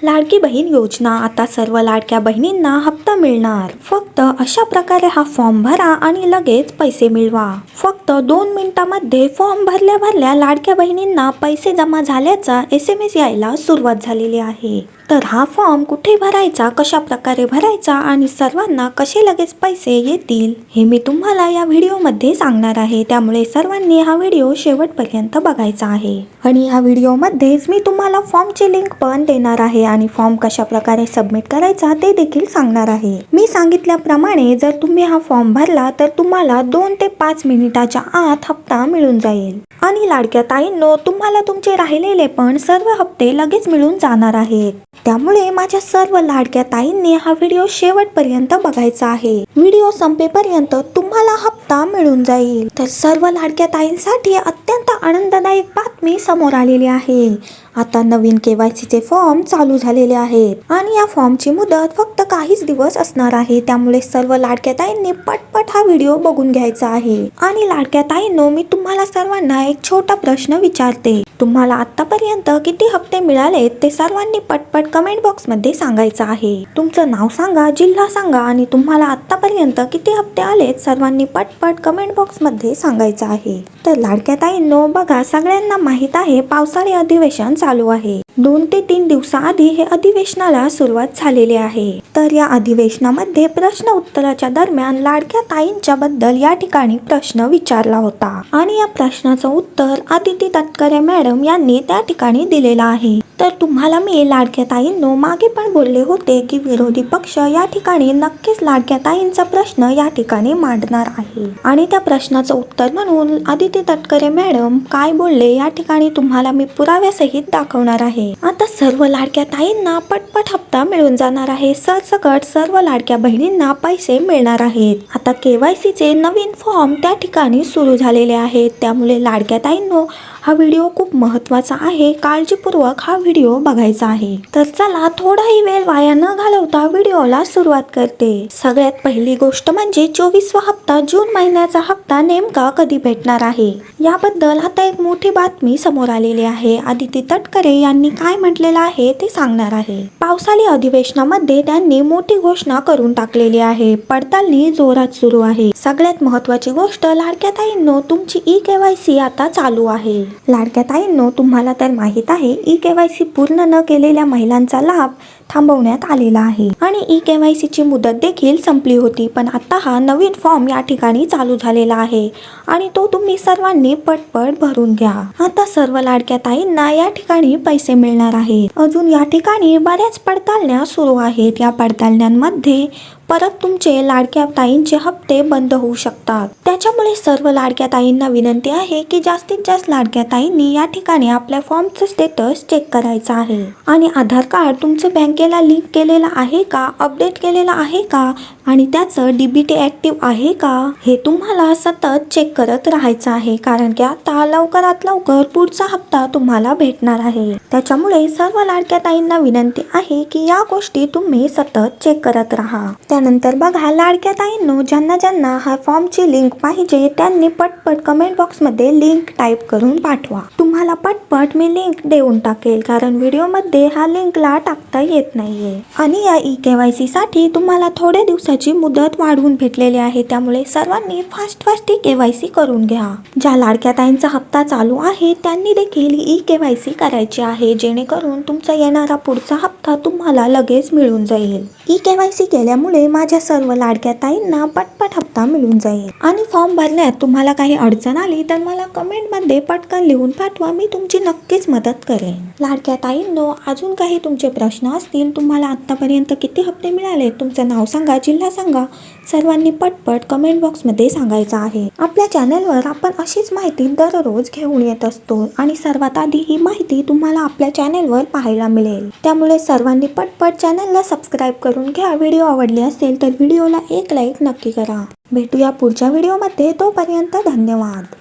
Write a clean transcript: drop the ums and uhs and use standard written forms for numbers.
लाडकी बहीण योजना आता सर्व लाडक्या बहिणींना हप्ता मिळणार। फक्त अशा प्रकारे हा फॉर्म भरा आणि लगेच पैसे मिळवा। फक्त 2 मिनिटांमध्ये फॉर्म भरल्या भरल्या लाडक्या बहिणींना पैसे जमा झाल्याचा SMS यायला सुरुवात झालेली आहे। तर हा फॉर्म कुठे भरायचा, कशा प्रकारे भरायचा आणि सर्वांना कसे लगेच पैसे येतील हे मी तुम्हाला या व्हिडिओमध्ये सांगणार आहे। त्यामुळे सर्वांनी हा व्हिडिओ शेवटपर्यंत बघायचा आहे। आणि या व्हिडिओमध्येच मी तुम्हाला फॉर्मची लिंक पण देणार आहे आणि फॉर्म कशा प्रकारे सबमिट करायचा ते देखील सांगणार आहे। मी सांगितल्याप्रमाणे जर तुम्ही हा फॉर्म भरला तर तुम्हाला 2 ते 5 मिनिटाच्या आत हप्ता मिळून जाईल। आणि लाडक्या ताईंनो, तुम्हाला तुमचे राहिलेले पण सर्व हप्ते लगेच मिळून जाणार आहेत। त्यामुळे माझ्या सर्व लाडक्या ताईंनी हा व्हिडिओ शेवटपर्यंत बघायचा आहे। व्हिडिओ संपेपर्यंत तुम्हाला हप्ता मिळून जाईल। तर सर्व लाडक्या ताईंसाठी अत्यंत आनंददायक बातमी समोर आलेली आहे। आता नवीन KYC चे फॉर्म चालू झालेले आहेत आणि या फॉर्मची मुदत फक्त काहीच दिवस असणार आहे। त्यामुळे सर्व लाडक्या ताईंनी पटपट हा व्हिडिओ बघून घ्यायचा आहे। आणि लाडक्या ताईंनो, मी तुम्हाला सर्वांना एक छोटा प्रश्न विचारते। तुम्हाला आतापर्यंत किती हप्ते मिळाले ते सर्वांनी पटपट कमेंट बॉक्स मध्ये सांगायचं आहे। तुमचं नाव सांगा, जिल्हा सांगा आणि तुम्हाला आतापर्यंत किती हप्ते आलेत सर्वांनी पटपट कमेंट बॉक्स मध्ये सांगायचं आहे। तर लाडक्या ताईंनो, बघा, सगळ्यांना माहित आहे पावसाळी अधिवेशन चालू आहे। 2 ते 3 दिवसाआधी हे अधिवेशनाला सुरुवात झालेली आहे। तर या अधिवेशनामध्ये प्रश्न उत्तराच्या दरम्यान लाडक्या ताईंच्या बद्दल या ठिकाणी प्रश्न विचारला होता आणि या प्रश्नाचं उत्तर आदिती तटकरे मॅडम यांनी त्या ठिकाणी दिलेला आहे। तर तुम्हाला मी लाडक्या ताईंनो मागे पण बोलले होते की विरोधी पक्ष या ठिकाणी नक्कीच लाडक्या ताईंचा प्रश्न या ठिकाणी मांडणार आहे आणि त्या प्रश्नाचं उत्तर म्हणून आदिती तटकरे मॅडम काय बोलले या ठिकाणी तुम्हाला मी पुराव्यासहित दाखवणार आहे। आता सर्व लाडक्या ताईंना पटपट हप्ता मिळून जाणार आहे। सरसकट सर्व लाडक्या बहिणींना पैसे मिळणार आहेत। आता KYC चे नवीन फॉर्म त्या ठिकाणी सुरू झालेले आहेत। त्यामुळे लाडक्या ताईंनो, हा व्हिडिओ खूप महत्त्वाचा आहे। काळजीपूर्वक हा व्हिडिओ बघायचा आहे। तर चला, थोडाही वेळ वाया न घालवता व्हिडिओला सुरुवात करते। सगळ्यात पहिली गोष्ट म्हणजे 24वा हप्ता, जून महिन्याचा हप्ता नेमका कधी भेटणार आहे याबद्दल आता एक मोठी बातमी समोर आलेली आहे। आदिती तटकरे यांनी काय म्हटलेलं आहे ते सांगणार आहे। पावसाळी अधिवेशनामध्ये त्यांनी मोठी घोषणा करून टाकलेली आहे। पडताळणी जोरात सुरू आहे। सगळ्यात महत्त्वाची गोष्ट लाडक्या ताईंनो, तुमची eKYC आता चालू आहे। लाडक्या ताईंनो, तुम्हाला तर माहित आहे eKYC पूर्ण न केलेल्या महिलांचा लाभ थांबवण्यात आलेला आहे आणि eKYC ची मुदत देखील संपली होती। पण आता हा नवीन फॉर्म या ठिकाणी चालू झालेला आहे आणि तो तुम्ही सर्वांनी पटपट भरून घ्या। आता सर्व लाडक्या ताईंना या ठिकाणी पैसे मिळणार आहेत। अजून या ठिकाणी बऱ्याच पडताळण्या सुरू आहेत। या पडताळण्यांमध्ये परत तुमचे लाडक्या ताईंचे हप्ते बंद होऊ शकतात। त्याच्यामुळे सर्व लाडक्या ताईंना विनंती आहे की जास्तीत जास्त लाडक्या ताईंनी या ठिकाणी आपल्या फॉर्मचं स्टेटस चेक करायचं आहे आणि आधार कार्ड तुमचं बँकेला लिंक केलेलं आहे का, अपडेट केलेलं आहे का आणि त्याचं DBT ऍक्टिव्ह आहे का हे तुम्हाला सतत चेक करत राहायचं आहे। कारण की आता लवकरात लवकर पुढचा हप्ता तुम्हाला भेटणार आहे। त्याच्यामुळे सर्व लाडक्या ताईंना विनंती आहे की या गोष्टी तुम्ही सतत चेक करत राहा। त्यानंतर बघा, लाडक्या ताईंनो, ज्यांना ज्यांना हा फॉर्मची लिंक पाहिजे त्यांनी पटपट कमेंट बॉक्समध्ये लिंक टाईप करून पाठवा। तुम्हाला पटपट मी लिंक देऊन टाकेल कारण व्हिडिओमध्ये हा लिंकला टाकता येत नाहीये। आणि या eKYC साठी तुम्हाला थोड्या दिवसाची मुदत वाढवून भेटलेली आहे। त्यामुळे सर्वांनी फास्ट KYC करून घ्या। ज्या लाडक्या ताईंचा हप्ता चालू आहे त्यांनी देखील eKYC करायची आहे, जेणेकरून तुमचा येणारा पुढचा हप्ता तुम्हाला लगेच मिळून जाईल। eKYC केल्यामुळे माझ्या सर्व लाडक्या ताईंना पटपट हप्ता मिळून जाईल। आणि फॉर्म भरण्यात तुम्हाला काही अडचण आली तर मला कमेंटमध्ये पटकन लिहून पाठवा, मी तुमची नक्कीच मदत करेन। लाडक्या ताईंनो, अजून काही तुमचे प्रश्न असतील, तुम्हाला आतापर्यंत किती हप्ते मिळाले, तुमचं नाव सांगा, जिल्हा सांगा, सर्वांनी पटपट कमेंट बॉक्समध्ये सांगायचं आहे। आपल्या चॅनलवर आपण अशीच माहिती दररोज घेऊन येत असतो आणि सर्वात आधी ही माहिती तुम्हाला आपल्या चॅनलवर पाहायला मिळेल। त्यामुळे सर्वांनी पटपट चॅनलला सबस्क्राईब करून घ्या। व्हिडिओ आवडले असेल तर व्हिडिओला एक लाईक नक्की करा। भेटूया पुढच्या व्हिडिओमध्ये, तोपर्यंत धन्यवाद।